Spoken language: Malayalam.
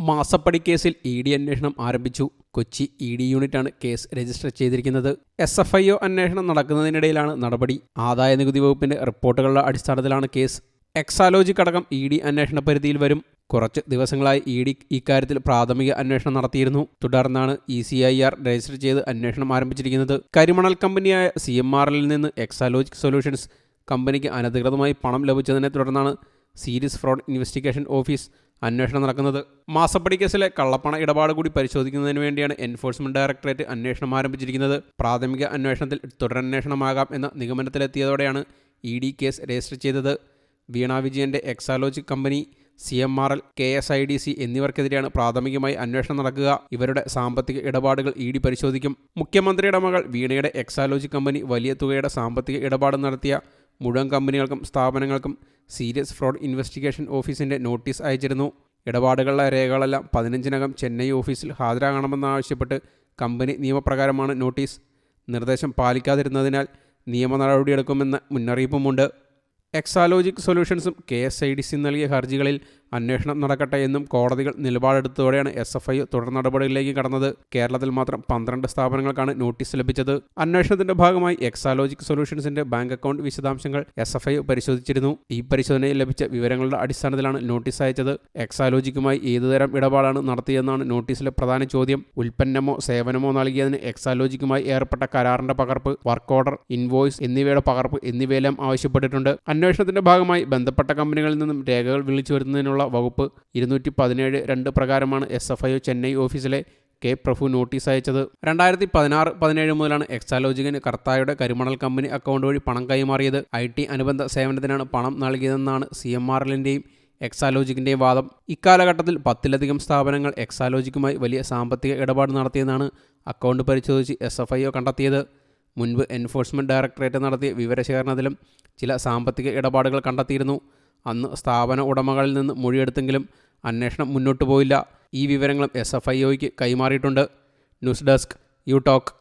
മാസപ്പടി കേസിൽ ഇ.ഡി. അന്വേഷണം ആരംഭിച്ചു. കൊച്ചി ഇ.ഡി. യൂണിറ്റാണ് കേസ് രജിസ്റ്റർ ചെയ്തിരിക്കുന്നത്. SFIO അന്വേഷണം നടക്കുന്നതിനിടയിലാണ് നടപടി. ആദായനികുതി വകുപ്പിന്റെ റിപ്പോർട്ടുകളുടെ അടിസ്ഥാനത്തിലാണ് കേസ്. എക്സാലോജിക് അടക്കം ഇ.ഡി. അന്വേഷണ പരിധിയിൽ വരും. കുറച്ച് ദിവസങ്ങളായി ഇ.ഡി. ഇക്കാര്യത്തിൽ പ്രാഥമിക അന്വേഷണം നടത്തിയിരുന്നു. തുടർന്നാണ് ECIR രജിസ്റ്റർ ചെയ്ത് അന്വേഷണം ആരംഭിച്ചിരിക്കുന്നത്. കരിമണൽ കമ്പനിയായ CMRL നിന്ന് എക്സാലോജിക് സൊല്യൂഷൻസ് കമ്പനിക്ക് അനധികൃതമായി പണം ലഭിച്ചതിനെ തുടർന്നാണ് സീരീസ് ഫ്രോഡ് ഇൻവെസ്റ്റിഗേഷൻ ഓഫീസ് അന്വേഷണം നടക്കുന്നത്. മാസപ്പടി കേസിലെ കള്ളപ്പണ ഇടപാട് കൂടി പരിശോധിക്കുന്നതിന് വേണ്ടിയാണ് എൻഫോഴ്സ്മെന്റ് ഡയറക്ടറേറ്റ് അന്വേഷണം ആരംഭിച്ചിരിക്കുന്നത്. പ്രാഥമിക അന്വേഷണത്തിൽ തുടരന്വേഷണമാകാം എന്ന നിഗമനത്തിലെത്തിയതോടെയാണ് ഇ.ഡി. കേസ് രജിസ്റ്റർ ചെയ്തത്. വീണ വിജയന്റെ എക്സാലോജിക് കമ്പനി, CMRL, KSIDC എന്നിവർക്കെതിരെയാണ് പ്രാഥമികമായി അന്വേഷണം നടക്കുക. ഇവരുടെ സാമ്പത്തിക ഇടപാടുകൾ ഇ.ഡി. പരിശോധിക്കും. മുഖ്യമന്ത്രിയുടെ മകൾ വീണയുടെ എക്സാലോജിക് കമ്പനി വലിയ തുകയുടെ സാമ്പത്തിക ഇടപാട് നടത്തിയ മുഴുവൻ കമ്പനികൾക്കും സ്ഥാപനങ്ങൾക്കും സീരിയസ് ഫ്രോഡ് ഇൻവെസ്റ്റിഗേഷൻ ഓഫീസിന്റെ നോട്ടീസ് അയച്ചിരുന്നു. ഇടപാടുകളുടെ രേഖകളെല്ലാം 15-നകം ചെന്നൈ ഓഫീസിൽ ഹാജരാകണമെന്നാവശ്യപ്പെട്ട് കമ്പനി നിയമപ്രകാരമാണ് നോട്ടീസ്. നിർദ്ദേശം പാലിക്കാതിരുന്നതിനാൽ നിയമ നടപടിയെടുക്കുമെന്ന മുന്നറിയിപ്പുമുണ്ട്. എക്സാലോജിക് സൊല്യൂഷൻസും KSIDC നൽകിയ ഹർജികളിൽ അന്വേഷണം നടക്കട്ടെ എന്നും കോടതികൾ നിലപാടെടുത്തതോടെയാണ് SFIO തുടർ നടപടികളിലേക്ക് കടന്നത്. കേരളത്തിൽ മാത്രം 12 സ്ഥാപനങ്ങൾക്കാണ് നോട്ടീസ് ലഭിച്ചത്. അന്വേഷണത്തിന്റെ ഭാഗമായി എക്സാലോജിക് സൊല്യൂഷൻസിന്റെ ബാങ്ക് അക്കൗണ്ട് വിശദാംശങ്ങൾ SFIO പരിശോധിച്ചിരുന്നു. ഈ പരിശോധനയിൽ ലഭിച്ച വിവരങ്ങളുടെ അടിസ്ഥാനത്തിലാണ് നോട്ടീസ് അയച്ചത്. എക്സാലോജിക്കുമായി ഏതുതരം ഇടപാടാണ് നടത്തിയതെന്നാണ് നോട്ടീസിലെ പ്രധാന ചോദ്യം. ഉൽപ്പന്നമോ സേവനമോ നൽകിയതിന് എക്സാലോജിക്കുമായി ഏർപ്പെട്ട കരാറിന്റെ പകർപ്പ്, വർക്ക് ഓർഡർ, ഇൻവോയ്സ് എന്നിവയുടെ പകർപ്പ് എന്നിവയെല്ലാം ആവശ്യപ്പെട്ടിട്ടുണ്ട്. അന്വേഷണത്തിന്റെ ഭാഗമായി ബന്ധപ്പെട്ട കമ്പനികളിൽ നിന്നും രേഖകൾ വിളിച്ചു വരുന്നതിനുള്ള വകുപ്പ് 217(2) പ്രകാരമാണ് SFIO ചെന്നൈ ഓഫീസിലെ K. പ്രഭു നോട്ടീസ് അയച്ചത്. 2016-17 മുതലാണ് എക്സാലോജിക്കിന് കർത്തായുടെ കരിമണൽ കമ്പനി അക്കൗണ്ട് വഴി പണം കൈമാറിയത്. IT അനുബന്ധ സേവനത്തിനാണ് പണം നൽകിയതെന്നാണ് CMRLന്റെയും എക്സാലോജിക്കിന്റെയും വാദം. ഇക്കാലഘട്ടത്തിൽ 10-ലധികം സ്ഥാപനങ്ങൾ എക്സാലോജിക്കുമായി വലിയ സാമ്പത്തിക ഇടപാട് നടത്തിയെന്നാണ് അക്കൗണ്ട് പരിശോധിച്ച് SFIO കണ്ടെത്തിയത്. മുൻപ് എൻഫോഴ്സ്മെന്റ് ഡയറക്ടറേറ്റ് നടത്തിയ വിവരശേഖരണത്തിലും ചില സാമ്പത്തിക ഇടപാടുകൾ കണ്ടെത്തിയിരുന്നു. അന്ന് സ്ഥാപന ഉടമകളിൽ നിന്ന് മൊഴിയെടുത്തെങ്കിലും അന്വേഷണം മുന്നോട്ടു പോയില്ല. ഈ വിവരങ്ങളും SFIOയ്ക്ക് കൈമാറിയിട്ടുണ്ട്. News desk, you talk.